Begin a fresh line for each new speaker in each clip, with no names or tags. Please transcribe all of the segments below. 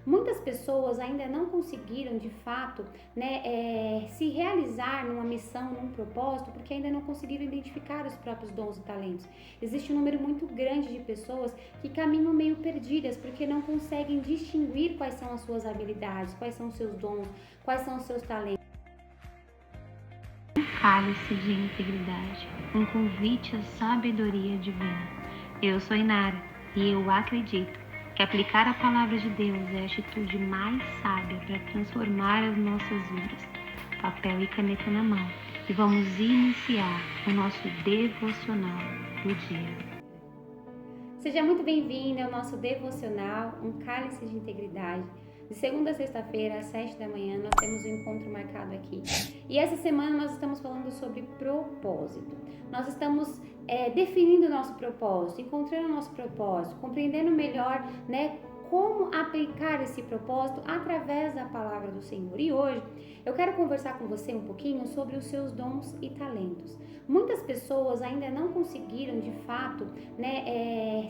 Muitas pessoas ainda não conseguiram de fato, se realizar numa missão, num propósito, porque ainda não conseguiram identificar os próprios dons e talentos. Existe um número muito grande de pessoas que caminham meio perdidas porque não conseguem distinguir quais são as suas habilidades, quais são os seus dons, quais são os seus talentos.
Cálice de integridade, um convite à sabedoria divina. Eu sou Inara e eu acredito que aplicar a palavra de Deus é a atitude mais sábia para transformar as nossas vidas. Papel e caneta na mão e vamos iniciar o nosso devocional do dia.
Seja muito bem-vindo ao nosso devocional, um cálice de integridade. De segunda a sexta-feira, às 7 da manhã, nós temos um encontro marcado aqui. E essa semana nós estamos falando sobre propósito. Nós estamos definindo o nosso propósito, encontrando o nosso propósito, compreendendo melhor, como aplicar esse propósito através da palavra do Senhor. E hoje eu quero conversar com você um pouquinho sobre os seus dons e talentos. Muitas pessoas ainda não conseguiram de fato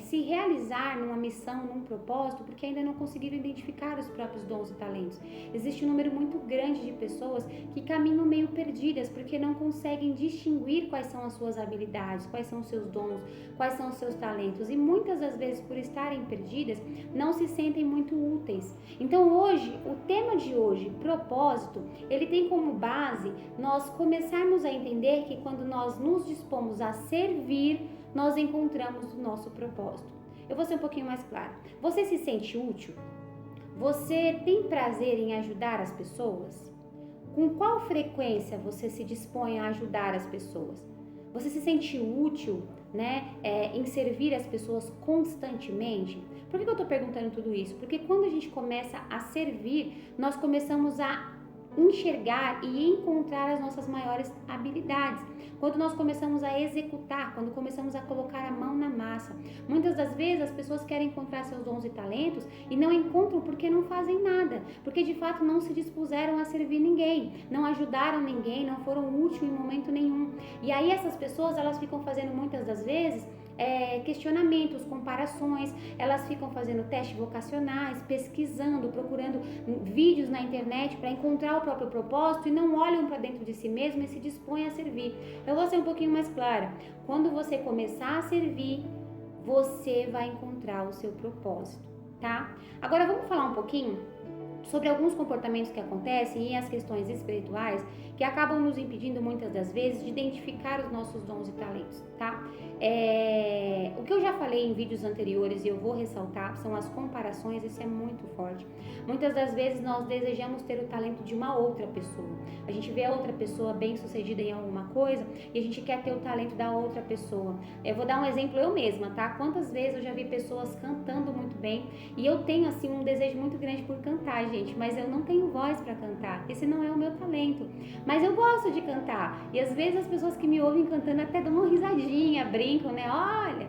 se realizar numa missão, num propósito, porque ainda não conseguiram identificar os próprios dons e talentos. Existe um número muito grande de pessoas que caminham meio perdidas porque não conseguem distinguir quais são as suas habilidades, quais são os seus dons, quais são os seus talentos. E muitas das vezes, por estarem perdidas, não se sentem muito úteis. Então hoje, o tema de hoje, propósito, ele tem como base nós começarmos a entender que quando nós nos dispomos a servir, nós encontramos o nosso propósito. Eu vou ser um pouquinho mais clara. Você se sente útil? Você tem prazer em ajudar as pessoas? Com qual frequência você se dispõe a ajudar as pessoas? Você se sente útil, em servir as pessoas constantemente? Por que eu estou perguntando tudo isso? Porque quando a gente começa a servir, nós começamos a enxergar e encontrar as nossas maiores habilidades. Quando nós começamos a executar, quando começamos a colocar a mão na massa. Muitas das vezes as pessoas querem encontrar seus dons e talentos e não encontram porque não fazem nada, porque de fato não se dispuseram a servir ninguém, não ajudaram ninguém, não foram úteis em momento nenhum. E aí essas pessoas, elas ficam fazendo muitas das vezes questionamentos, comparações, elas ficam fazendo testes vocacionais, pesquisando, procurando vídeos na internet para encontrar o próprio propósito e não olham para dentro de si mesmo e se dispõem a servir. Eu vou ser um pouquinho mais clara. Quando você começar a servir, você vai encontrar o seu propósito, tá? Agora vamos falar um pouquinho sobre alguns comportamentos que acontecem e as questões espirituais que acabam nos impedindo muitas das vezes de identificar os nossos dons e talentos, tá? O que eu já falei em vídeos anteriores e eu vou ressaltar são as comparações. Isso é muito forte. Muitas das vezes nós desejamos ter o talento de uma outra pessoa. A gente vê a outra pessoa bem sucedida em alguma coisa e a gente quer ter o talento da outra pessoa. Eu vou dar um exemplo eu mesma, tá? Quantas vezes eu já vi pessoas cantando muito bem e eu tenho assim um desejo muito grande por cantar, gente, mas eu não tenho voz para cantar. Esse não é o meu talento. Mas eu gosto de cantar. E às vezes as pessoas que me ouvem cantando até dão uma risadinha, brincam, olha,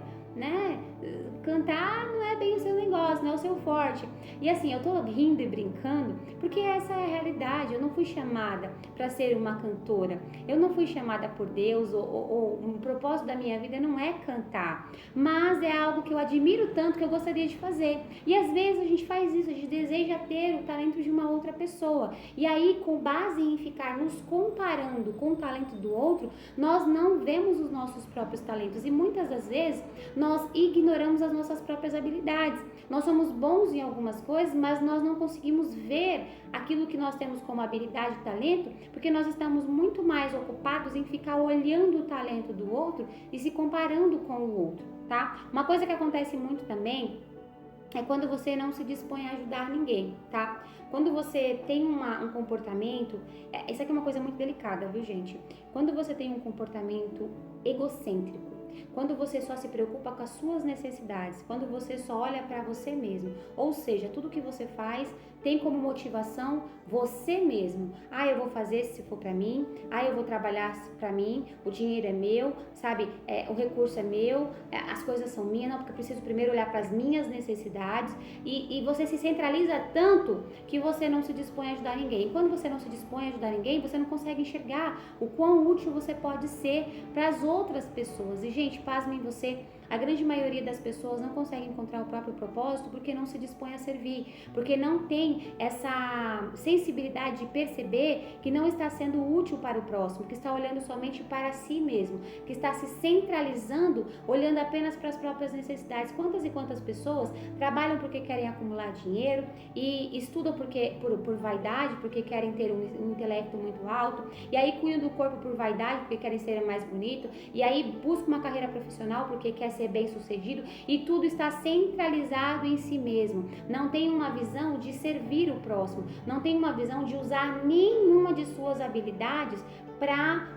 cantar não é bem o seu negócio, não é o seu forte. E assim, eu tô rindo e brincando porque essa é a realidade. Eu não fui chamada para ser uma cantora. Eu não fui chamada por Deus, ou o propósito da minha vida não é cantar. Mas é algo que eu admiro tanto que eu gostaria de fazer. E às vezes a gente faz isso, a gente deseja ter o talento de uma outra pessoa. E aí, com base em ficar nos comparando com o talento do outro, nós não vemos os nossos próprios talentos. E muitas das vezes nós ignoramos as nossas próprias habilidades. Nós somos bons em algumas coisas, mas nós não conseguimos ver aquilo que nós temos como habilidade e talento, porque nós estamos muito mais ocupados em ficar olhando o talento do outro e se comparando com o outro, tá? Uma coisa que acontece muito também é quando você não se dispõe a ajudar ninguém, tá? Quando você tem um comportamento, isso aqui é uma coisa muito delicada, viu, gente? Quando você tem um comportamento egocêntrico, quando você só se preocupa com as suas necessidades, quando você só olha para você mesmo, ou seja, tudo que você faz tem como motivação você mesmo. Eu vou fazer se for para mim, eu vou trabalhar para mim, o dinheiro é meu, sabe? O recurso é meu, as coisas são minhas, não, porque eu preciso primeiro olhar para as minhas necessidades e você se centraliza tanto que você não se dispõe a ajudar ninguém. E quando você não se dispõe a ajudar ninguém, você não consegue enxergar o quão útil você pode ser para as outras pessoas. E, gente, pasmem você, A grande maioria das pessoas não consegue encontrar o próprio propósito porque não se dispõe a servir, porque não tem essa sensibilidade de perceber que não está sendo útil para o próximo, que está olhando somente para si mesmo, que está se centralizando, olhando apenas para as próprias necessidades. Quantas e quantas pessoas trabalham porque querem acumular dinheiro e estudam por vaidade, porque querem ter um intelecto muito alto, e aí cuidam do corpo por vaidade, porque querem ser mais bonito, e aí buscam uma carreira profissional porque quer ser bem sucedido, e tudo está centralizado em si mesmo. Não tem uma visão de servir o próximo, não tem uma visão de usar nenhuma de suas habilidades para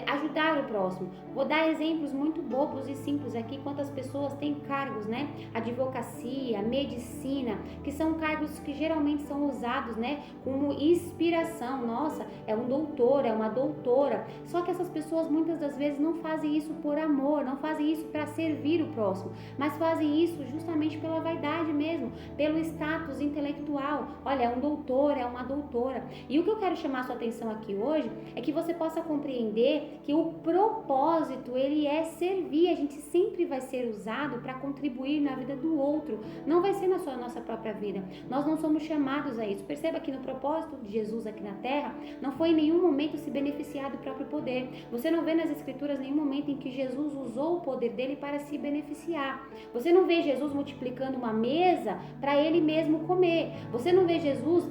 ajudar o próximo. Vou dar exemplos muito bobos e simples aqui. Quantas pessoas têm cargos, né? Advocacia, medicina, que são cargos que geralmente são usados, né, como inspiração. Nossa, é um doutor, é uma doutora. Só que essas pessoas muitas das vezes não fazem isso por amor, não fazem isso para servir o próximo, mas fazem isso justamente pela vaidade mesmo, pelo status intelectual. Olha, é um doutor, é uma doutora. E o que eu quero chamar a sua atenção aqui hoje é que você possa compreender que o propósito, ele é servir. A gente sempre vai ser usado para contribuir na vida do outro, não vai ser na nossa própria vida. Nós não somos chamados a isso. Perceba que no propósito de Jesus aqui na terra, não foi em nenhum momento se beneficiar do próprio poder. Você não vê nas escrituras nenhum momento em que Jesus usou o poder dele para se beneficiar. Você não vê Jesus multiplicando uma mesa para ele mesmo comer. Você não vê Jesus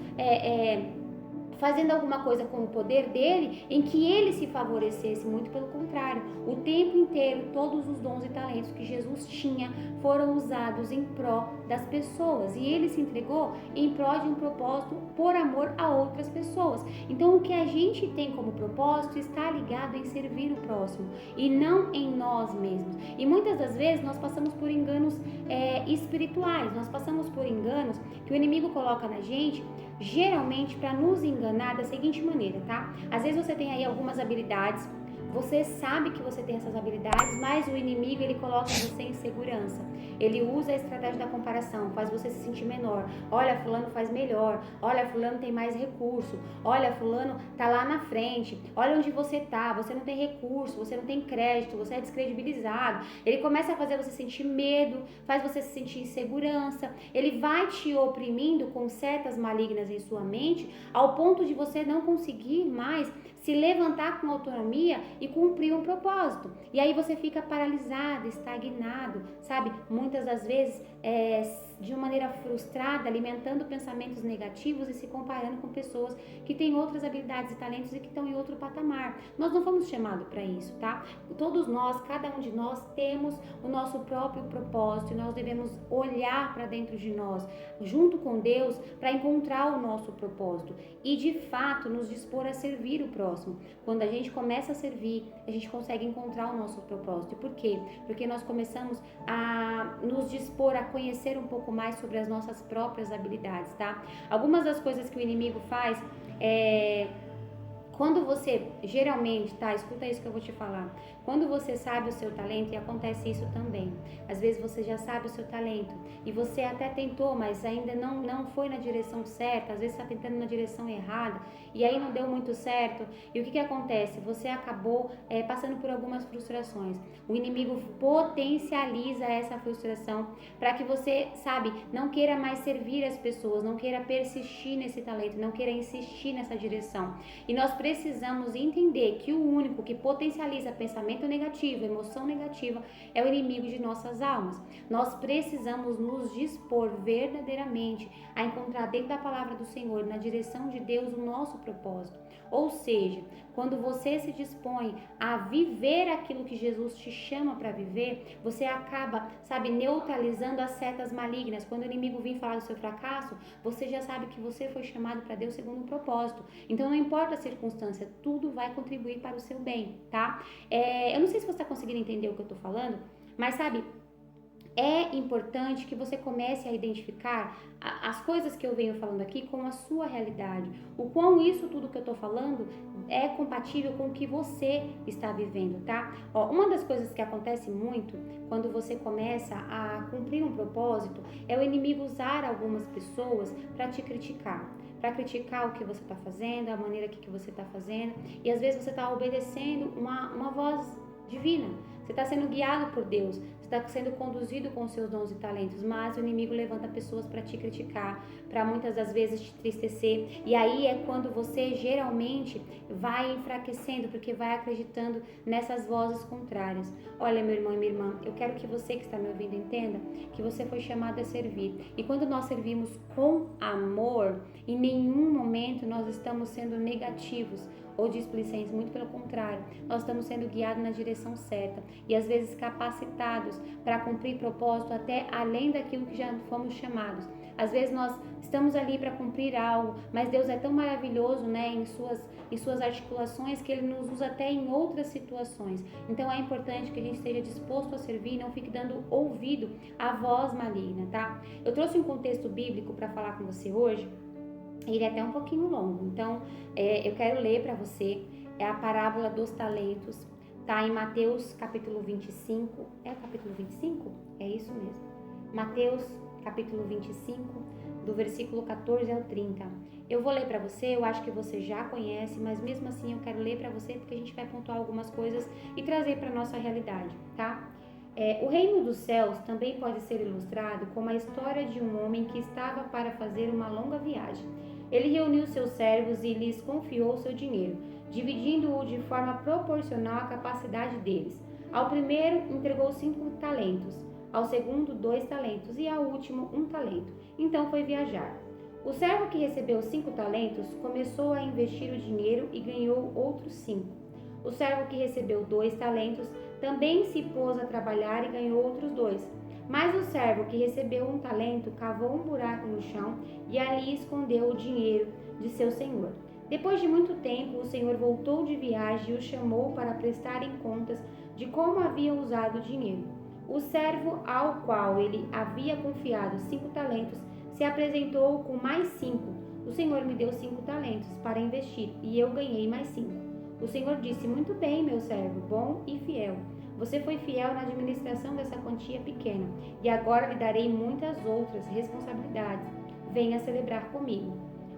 fazendo alguma coisa com o poder dele em que ele se favorecesse. Muito pelo contrário, o tempo inteiro todos os dons e talentos que Jesus tinha foram usados em pró das pessoas, e ele se entregou em pró de um propósito por amor a outras pessoas. Então o que a gente tem como propósito está ligado em servir o próximo e não em nós mesmos. E muitas das vezes nós passamos por enganos espirituais, nós passamos por enganos que o inimigo coloca na gente, geralmente para nos enganar da seguinte maneira, tá? Às vezes você tem aí algumas habilidades, você sabe que você tem essas habilidades, mas o inimigo, ele coloca você em insegurança. Ele usa a estratégia da comparação, faz você se sentir menor. Olha, fulano faz melhor. Olha, fulano tem mais recurso. Olha, fulano tá lá na frente. Olha onde você tá, você não tem recurso, você não tem crédito, você é descredibilizado. Ele começa a fazer você sentir medo, faz você se sentir insegurança. Ele vai te oprimindo com setas malignas em sua mente, ao ponto de você não conseguir mais se levantar com autonomia e cumprir um propósito. E aí você fica paralisado, estagnado, sabe? Muitas das vezes de uma maneira frustrada, alimentando pensamentos negativos e se comparando com pessoas que têm outras habilidades e talentos e que estão em outro patamar. Nós não fomos chamados para isso, tá? Todos nós, cada um de nós, temos o nosso próprio propósito e nós devemos olhar para dentro de nós, junto com Deus, para encontrar o nosso propósito e, de fato, nos dispor a servir o próximo. Quando a gente começa a servir, a gente consegue encontrar o nosso propósito. Por quê? Porque nós começamos a nos dispor a conhecer um pouco mais sobre as nossas próprias habilidades, tá? Algumas das coisas que o inimigo faz quando você, geralmente, tá? Escuta isso que eu vou te falar. Quando você sabe o seu talento, e acontece isso também. Às vezes você já sabe o seu talento e você até tentou, mas ainda não foi na direção certa. Às vezes está tentando na direção errada e aí não deu muito certo. E o que acontece? Você acabou passando por algumas frustrações. O inimigo potencializa essa frustração para que você, sabe, não queira mais servir as pessoas, não queira persistir nesse talento, não queira insistir nessa direção. E nós precisamos entender que o único que potencializa pensamento negativo, emoção negativa, é o inimigo de nossas almas. Nós precisamos nos dispor verdadeiramente a encontrar dentro da palavra do Senhor, na direção de Deus, o nosso propósito. Ou seja, quando você se dispõe a viver aquilo que Jesus te chama para viver, você acaba, sabe, neutralizando as setas malignas. Quando o inimigo vir falar do seu fracasso, você já sabe que você foi chamado para Deus segundo um propósito. Então não importa a circunstância, tudo vai contribuir para o seu bem, tá? Eu não sei se você está conseguindo entender o que eu tô falando, mas sabe, é importante que você comece a identificar as coisas que eu venho falando aqui com a sua realidade. O quão isso tudo que eu tô falando é compatível com o que você está vivendo, tá? Uma das coisas que acontece muito quando você começa a cumprir um propósito é o inimigo usar algumas pessoas para te criticar. Para criticar o que você está fazendo, a maneira que você está fazendo. E às vezes você está obedecendo uma voz divina. Você está sendo guiado por Deus. Você você está sendo conduzido com seus dons e talentos, mas o inimigo levanta pessoas para te criticar, para muitas das vezes te entristecer, e aí é quando você geralmente vai enfraquecendo, porque vai acreditando nessas vozes contrárias. Olha, meu irmão e minha irmã, eu quero que você que está me ouvindo entenda que você foi chamado a servir, e quando nós servimos com amor, em nenhum momento nós estamos sendo negativos ou displicentes, muito pelo contrário, nós estamos sendo guiados na direção certa e às vezes capacitados para cumprir propósito até além daquilo que já fomos chamados. Às vezes nós estamos ali para cumprir algo, mas Deus é tão maravilhoso, né, em suas articulações, que Ele nos usa até em outras situações. Então é importante que a gente esteja disposto a servir e não fique dando ouvido à voz maligna, tá? Eu trouxe um contexto bíblico para falar com você hoje. Ele é até um pouquinho longo, então eu quero ler para você, é a parábola dos talentos, tá em Mateus capítulo 25, é o capítulo 25? É isso mesmo, Mateus capítulo 25, do versículo 14 ao 30. Eu vou ler para você, eu acho que você já conhece, mas mesmo assim eu quero ler para você porque a gente vai pontuar algumas coisas e trazer para nossa realidade, tá? O reino dos céus também pode ser ilustrado como a história de um homem que estava para fazer uma longa viagem. Ele reuniu seus servos e lhes confiou seu dinheiro, dividindo-o de forma proporcional à capacidade deles. Ao primeiro entregou 5 talentos, ao segundo 2 talentos e ao último 1 talento. Então foi viajar. O servo que recebeu 5 talentos começou a investir o dinheiro e ganhou outros 5. O servo que recebeu 2 talentos também se pôs a trabalhar e ganhou outros 2. Mas o servo que recebeu 1 talento cavou um buraco no chão e ali escondeu o dinheiro de seu senhor. Depois de muito tempo, o senhor voltou de viagem e o chamou para prestarem contas de como havia usado o dinheiro. O servo ao qual ele havia confiado 5 talentos se apresentou com mais 5. O senhor me deu 5 talentos para investir e eu ganhei mais 5. O senhor disse: muito bem, meu servo, bom e fiel. Você foi fiel na administração dessa quantia pequena, e agora lhe darei muitas outras responsabilidades. Venha celebrar comigo.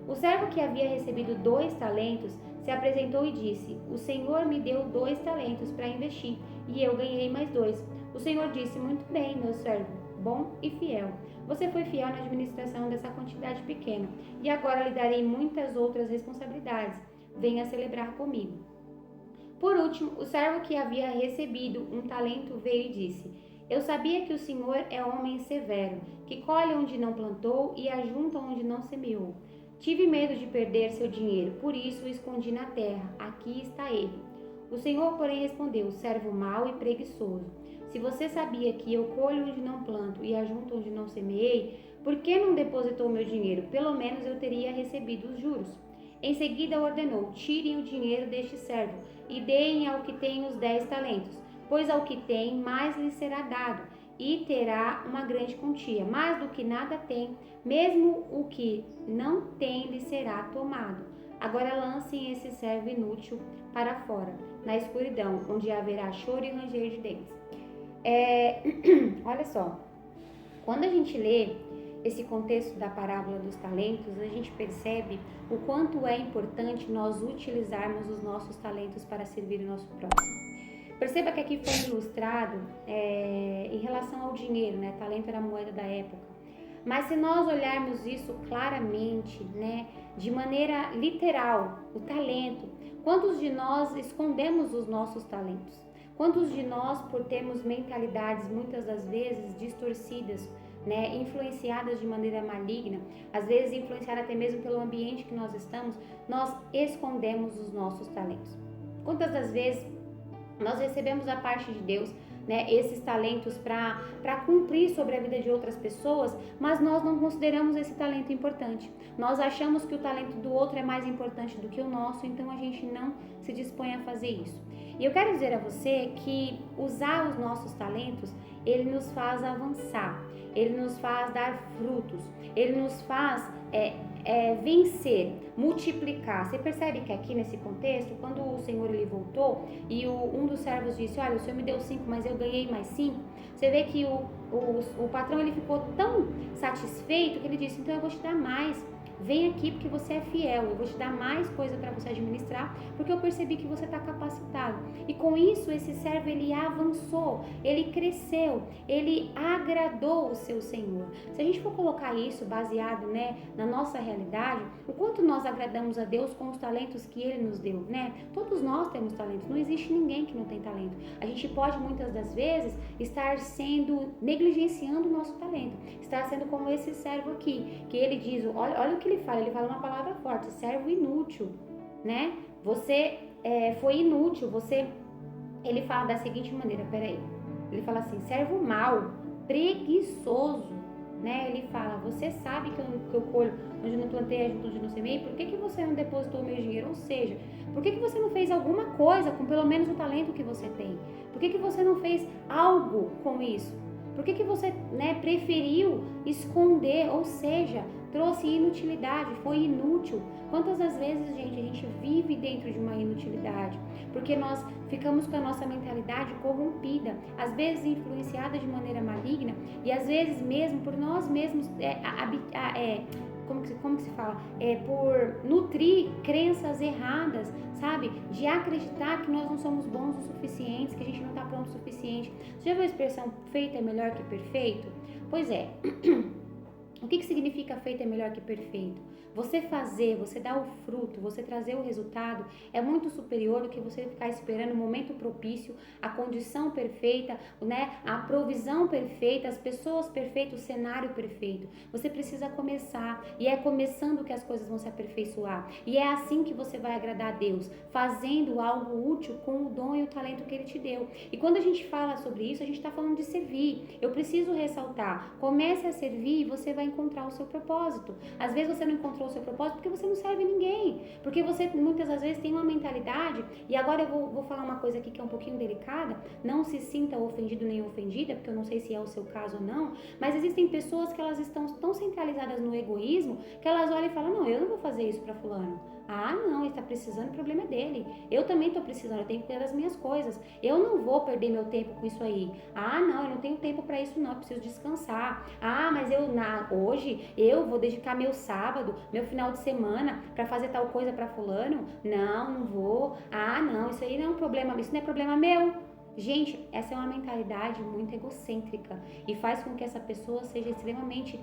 O servo que havia recebido 2 talentos se apresentou e disse: o senhor me deu 2 talentos para investir, e eu ganhei mais 2. O senhor disse: muito bem, meu servo, bom e fiel. Você foi fiel na administração dessa quantidade pequena, e agora lhe darei muitas outras responsabilidades. Venha celebrar comigo. Por último, o servo que havia recebido 1 talento veio e disse: eu sabia que o senhor é homem severo, que colhe onde não plantou e ajunta onde não semeou. Tive medo de perder seu dinheiro, por isso o escondi na terra. Aqui está ele. O senhor, porém, respondeu: servo mau e preguiçoso. Se você sabia que eu colho onde não planto e ajunto onde não semeei, por que não depositou meu dinheiro? Pelo menos eu teria recebido os juros. Em seguida ordenou: tirem o dinheiro deste servo e deem ao que tem os 10 talentos, pois ao que tem mais lhe será dado, e terá uma grande quantia. Mais do que nada tem, mesmo o que não tem lhe será tomado. Agora lancem esse servo inútil para fora, na escuridão, onde haverá choro e ranger de dentes. Olha só, quando a gente lê esse contexto da parábola dos talentos, a gente percebe o quanto é importante nós utilizarmos os nossos talentos para servir o nosso próximo. Perceba que aqui foi ilustrado em relação ao dinheiro, né? Talento era a moeda da época. Mas se nós olharmos isso claramente, né, de maneira literal, o talento, quantos de nós escondemos os nossos talentos? Quantos de nós, por termos mentalidades muitas das vezes distorcidas, né, influenciadas de maneira maligna, às vezes influenciadas até mesmo pelo ambiente que nós estamos, nós escondemos os nossos talentos? Quantas das vezes nós recebemos da parte de Deus, né, esses talentos para cumprir sobre a vida de outras pessoas, mas nós não consideramos esse talento importante. Nós achamos que o talento do outro é mais importante do que o nosso, então a gente não se dispõe a fazer isso. E eu quero dizer a você que usar os nossos talentos, ele nos faz avançar, ele nos faz dar frutos, ele nos faz vencer, multiplicar. Você percebe que aqui nesse contexto, quando o Senhor ele voltou e um dos servos disse: olha, o Senhor me deu 5, mas eu ganhei mais 5. Você vê que o patrão ele ficou tão satisfeito que ele disse: então eu vou te dar mais. vem aqui porque você é fiel, eu vou te dar mais coisa para você administrar, porque eu percebi que você está capacitado. E com isso, esse servo, ele avançou, ele cresceu, ele agradou o seu Senhor. Se a gente for colocar isso baseado, né, na nossa realidade, o quanto nós agradamos a Deus com os talentos que Ele nos deu, né? Todos nós temos talentos, não existe ninguém que não tem talento. A gente pode, muitas das vezes, estar negligenciando o nosso talento, estar sendo como esse servo aqui, que ele diz, olha o que ele fala uma palavra forte, servo inútil, né? Você foi inútil, ele fala da seguinte maneira, ele fala assim, servo mau, preguiçoso, né? Ele fala, você sabe que eu colho onde não plantei, onde não semeei, por que você não depositou o meu dinheiro? Ou seja, por que você não fez alguma coisa com pelo menos o talento que você tem? Por que você não fez algo com isso? Por que você, né, preferiu esconder, ou seja, trouxe inutilidade, foi inútil? Quantas das vezes, gente, a gente vive dentro de uma inutilidade? Porque nós ficamos com a nossa mentalidade corrompida, às vezes influenciada de maneira maligna e às vezes mesmo por nós mesmos como que se fala? Por nutrir crenças erradas, sabe? De acreditar que nós não somos bons o suficiente, que a gente não está pronto o suficiente. Você já viu a expressão feito é melhor que perfeito? Pois é. O que significa feito é melhor que perfeito? Você fazer, você dar o fruto, você trazer o resultado é muito superior do que você ficar esperando o momento propício, a condição perfeita, né? A provisão perfeita, as pessoas perfeitas, o cenário perfeito. Você precisa começar e é começando que as coisas vão se aperfeiçoar. E é assim que você vai agradar a Deus, fazendo algo útil com o dom e o talento que Ele te deu. E quando a gente fala sobre isso, a gente está falando de servir. Eu preciso ressaltar, comece a servir e você vai encontrar o seu propósito. Às vezes você não encontrou o seu propósito porque você não serve ninguém, porque você muitas das vezes tem uma mentalidade, e agora eu vou falar uma coisa aqui que é um pouquinho delicada, não se sinta ofendido nem ofendida, porque eu não sei se é o seu caso ou não, mas existem pessoas que elas estão tão centralizadas no egoísmo, que elas olham e falam, não, eu não vou fazer isso para fulano. Ah, não, ele está precisando, o problema é dele. Eu também estou precisando, eu tenho que cuidar das minhas coisas. Eu não vou perder meu tempo com isso aí. Ah, não, eu não tenho tempo para isso não, eu preciso descansar. Ah, mas hoje eu vou dedicar meu sábado, meu final de semana para fazer tal coisa para fulano. Não vou. Ah, não, isso aí não é um problema, isso não é problema meu. Gente, essa é uma mentalidade muito egocêntrica e faz com que essa pessoa seja extremamente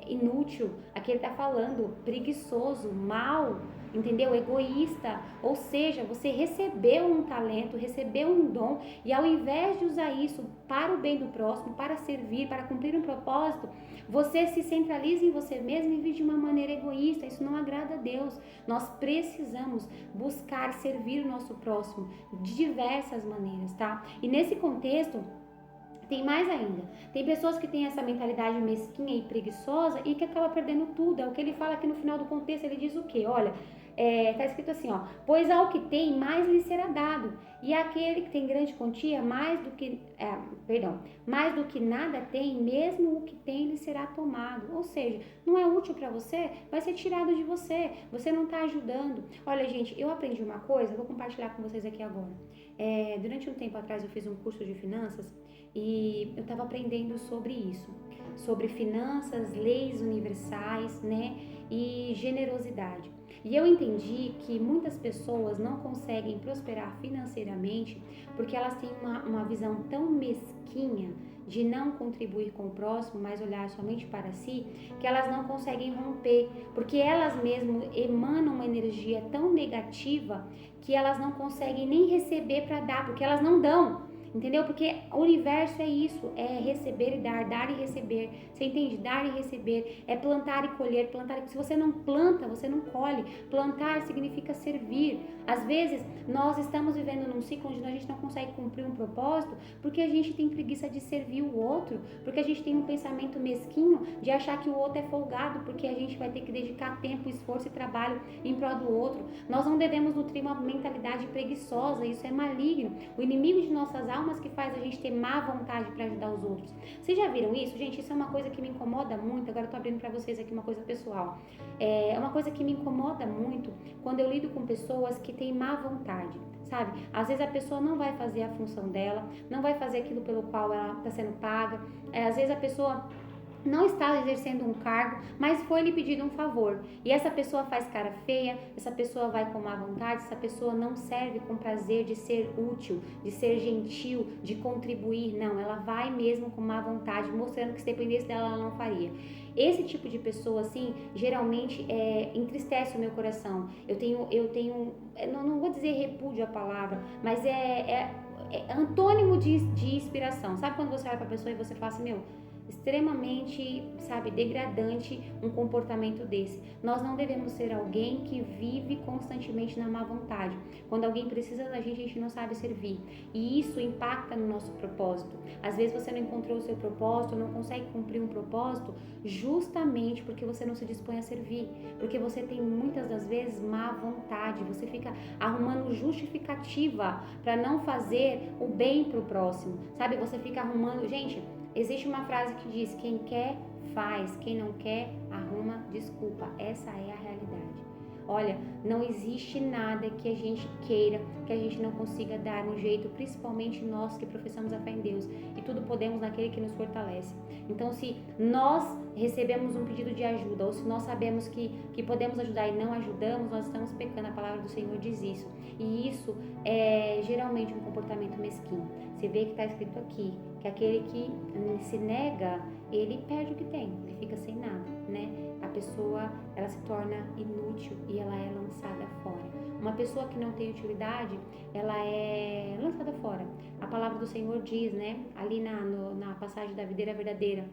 inútil, aqui ele está falando, preguiçoso, mal, entendeu? Egoísta, ou seja, você recebeu um talento, recebeu um dom e ao invés de usar isso para o bem do próximo, para servir, para cumprir um propósito, você se centraliza em você mesmo e vive de uma maneira egoísta. Isso não agrada a Deus. Nós precisamos buscar servir o nosso próximo de diversas maneiras, tá? E nesse contexto, tem mais ainda. Tem pessoas que têm essa mentalidade mesquinha e preguiçosa e que acaba perdendo tudo. É o que ele fala aqui no final do contexto. Ele diz o quê? Olha, tá escrito assim, ó, pois ao que tem, mais lhe será dado, e aquele que tem grande quantia, mais do que nada tem, mesmo o que tem lhe será tomado. Ou seja, não é útil para você, vai ser tirado de você, você não está ajudando. Olha, gente, eu aprendi uma coisa, vou compartilhar com vocês aqui agora. Durante um tempo atrás eu fiz um curso de finanças e eu estava aprendendo sobre isso, sobre finanças, leis universais, né, e generosidade. E eu entendi que muitas pessoas não conseguem prosperar financeiramente porque elas têm uma visão tão mesquinha de não contribuir com o próximo, mas olhar somente para si, que elas não conseguem romper, porque elas mesmas emanam uma energia tão negativa que elas não conseguem nem receber para dar, porque elas não dão. Entendeu? Porque o universo é isso, é receber e dar e receber. Você entende? Dar e receber, é plantar e colher, se você não planta, você não colhe. Plantar significa servir. Às vezes, nós estamos vivendo num ciclo onde a gente não consegue cumprir um propósito porque a gente tem preguiça de servir o outro, porque a gente tem um pensamento mesquinho de achar que o outro é folgado, porque a gente vai ter que dedicar tempo, esforço e trabalho em prol do outro. Nós não devemos nutrir uma mentalidade preguiçosa, isso é maligno. O inimigo de nossas almas que faz a gente ter má vontade para ajudar os outros. Vocês já viram isso? Gente, isso é uma coisa que me incomoda muito. Agora eu tô abrindo para vocês aqui uma coisa pessoal. É uma coisa que me incomoda muito quando eu lido com pessoas que têm má vontade, sabe? Às vezes a pessoa não vai fazer a função dela, não vai fazer aquilo pelo qual ela está sendo paga. Às vezes a pessoa não está exercendo um cargo, mas foi lhe pedido um favor. E essa pessoa faz cara feia, essa pessoa vai com má vontade, essa pessoa não serve com prazer de ser útil, de ser gentil, de contribuir. Não, ela vai mesmo com má vontade, mostrando que se dependesse dela, ela não faria. Esse tipo de pessoa, assim, geralmente entristece o meu coração. Eu não vou dizer repúdio a palavra, mas é antônimo de inspiração. Sabe quando você olha pra pessoa e você fala assim, meu, extremamente, sabe, degradante um comportamento desse. Nós não devemos ser alguém que vive constantemente na má vontade. Quando alguém precisa da gente, a gente não sabe servir. E isso impacta no nosso propósito. Às vezes você não encontrou o seu propósito, não consegue cumprir um propósito, justamente porque você não se dispõe a servir. Porque você tem muitas das vezes má vontade. Você fica arrumando justificativa para não fazer o bem pro próximo. Sabe, você fica arrumando... Gente, existe uma frase que diz, quem quer, faz, quem não quer, arruma desculpa. Essa é a realidade. Olha, não existe nada que a gente queira, que a gente não consiga dar um jeito, principalmente nós que professamos a fé em Deus. E tudo podemos naquele que nos fortalece. Então, se nós recebemos um pedido de ajuda, ou se nós sabemos que podemos ajudar e não ajudamos, nós estamos pecando. A palavra do Senhor diz isso. E isso é geralmente um comportamento mesquinho. Você vê que está escrito aqui, que aquele que se nega, ele perde o que tem, ele fica sem nada, né? A pessoa, ela se torna inútil e ela é lançada fora. Uma pessoa que não tem utilidade, ela é lançada fora. A palavra do Senhor diz, né, ali na passagem da videira verdadeira,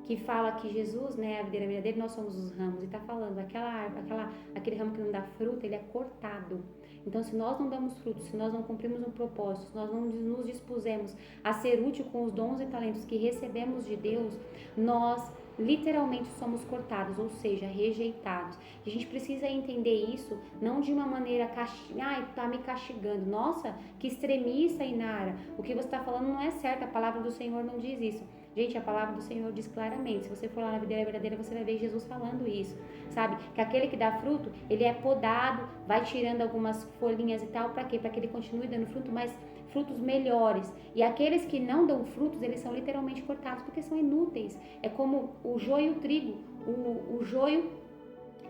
que fala que Jesus, né, a videira verdadeira, nós somos os ramos, e está falando, aquele ramo que não dá fruta, ele é cortado. Então, se nós não damos frutos, se nós não cumprimos um propósito, se nós não nos dispusemos a ser útil com os dons e talentos que recebemos de Deus, nós literalmente somos cortados, ou seja, rejeitados. A gente precisa entender isso, não de uma maneira tá me castigando. Nossa, que extremista, Inara. O que você está falando não é certo, a palavra do Senhor não diz isso. Gente, a palavra do Senhor diz claramente, se você for lá na videira verdadeira, você vai ver Jesus falando isso, sabe? Que aquele que dá fruto, ele é podado, vai tirando algumas folhinhas e tal, para quê? Para que ele continue dando fruto, mas frutos melhores. E aqueles que não dão frutos, eles são literalmente cortados, porque são inúteis. É como o joio e o trigo. O joio,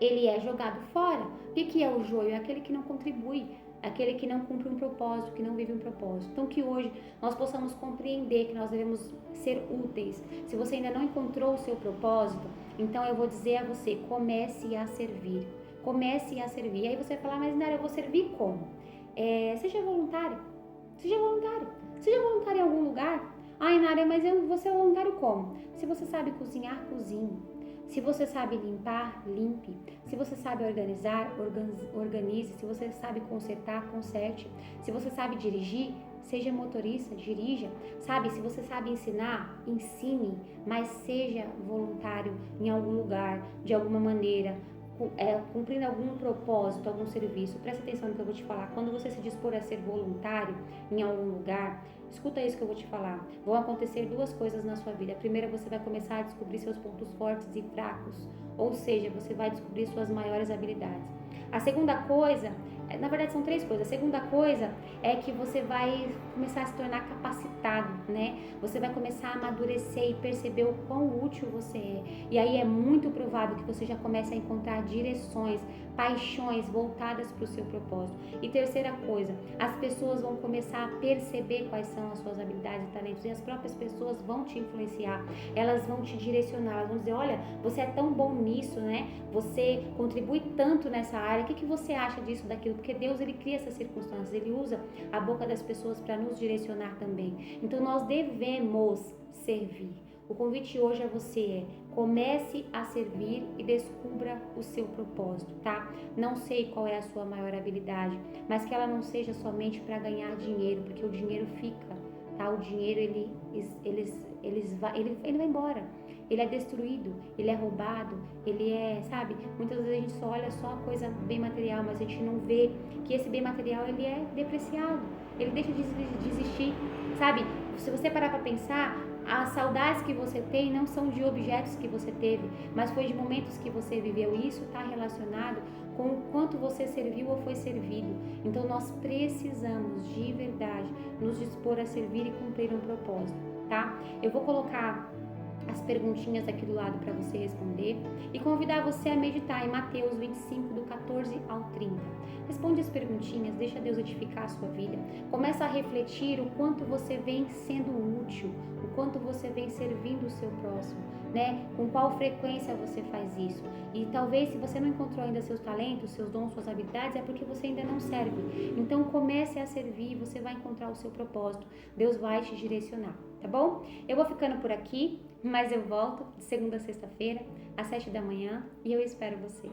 ele é jogado fora. O que é o joio? É aquele que não contribui, aquele que não cumpre um propósito, que não vive um propósito. Então que hoje nós possamos compreender que nós devemos ser úteis. Se você ainda não encontrou o seu propósito, então eu vou dizer a você, comece a servir. Comece a servir. Aí você vai falar, mas Nara, eu vou servir como? Seja voluntário. Seja voluntário. Seja voluntário em algum lugar. Ai, Nara, mas eu vou ser voluntário como? Se você sabe cozinhar, cozinhe. Se você sabe limpar, limpe. Se você sabe organizar, organize. Se você sabe consertar, conserte. Se você sabe dirigir, seja motorista, dirija. Sabe, se você sabe ensinar, ensine. Mas seja voluntário em algum lugar, de alguma maneira, cumprindo algum propósito, algum serviço. Presta atenção no que eu vou te falar. Quando você se dispor a ser voluntário em algum lugar, escuta isso que eu vou te falar. Vão acontecer duas coisas na sua vida. A primeira, você vai começar a descobrir seus pontos fortes e fracos. Ou seja, você vai descobrir suas maiores habilidades. A segunda coisa, na verdade são três coisas. A segunda coisa é que você vai começar a se tornar capacitado, né? Você vai começar a amadurecer e perceber o quão útil você é. E aí é muito provável que você já comece a encontrar direções, paixões voltadas para o seu propósito. E terceira coisa, as pessoas vão começar a perceber quais são as suas habilidades e talentos, e as próprias pessoas vão te influenciar, elas vão te direcionar, elas vão dizer, olha, você é tão bom nisso, né? Você contribui tanto nessa área, o que você acha disso, daquilo? Porque Deus, ele cria essas circunstâncias, ele usa a boca das pessoas para nos direcionar também. Então nós devemos servir. O convite hoje a você é, comece a servir e descubra o seu propósito, tá? Não sei qual é a sua maior habilidade, mas que ela não seja somente para ganhar dinheiro, porque o dinheiro fica, tá? O dinheiro, ele vai embora. Ele é destruído, ele é roubado, ele é, sabe? Muitas vezes a gente só olha só a coisa bem material, mas a gente não vê que esse bem material, ele é depreciado, ele deixa de existir, sabe? Se você parar para pensar, as saudades que você tem não são de objetos que você teve, mas foi de momentos que você viveu, e isso está relacionado com o quanto você serviu ou foi servido. Então nós precisamos de verdade nos dispor a servir e cumprir um propósito, tá? Eu vou colocar as perguntinhas aqui do lado para você responder e convidar você a meditar em Mateus 25, do 14 ao 30. Responde as perguntinhas, deixa Deus edificar a sua vida. Começa a refletir o quanto você vem sendo útil, o quanto você vem servindo o seu próximo, né? Com qual frequência você faz isso. E talvez se você não encontrou ainda seus talentos, seus dons, suas habilidades, é porque você ainda não serve. Então comece a servir, você vai encontrar o seu propósito. Deus vai te direcionar, tá bom? Eu vou ficando por aqui, mas eu volto de segunda a sexta-feira, às 7 da manhã, e eu espero você.